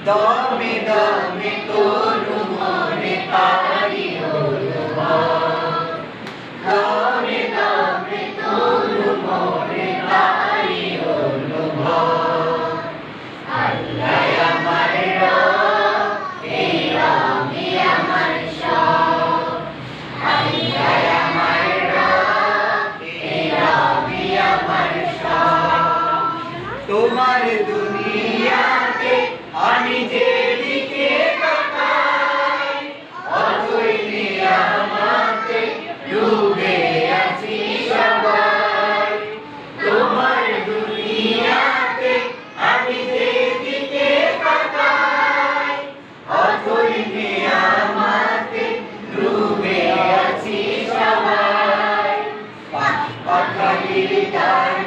দমে দমে তোর মনে তারি হলো ভয়, দমে দমে তোর মনে তারি হলো ভয়। আল্লাহ আমার রব, এই রবই আমার সব। আল্লাহ আমার রব, এই রবই আমার সব। তোমার দুনিয়াতে আমি যেদিকে তাকাই, অথই নিয়ামতে ডুবে আছি সবাই। তোমার দুনিয়াতে আমি যেদিকে তাকাই, অথই নিয়ামতে ডুবে আছি সবাই। পাখালির গান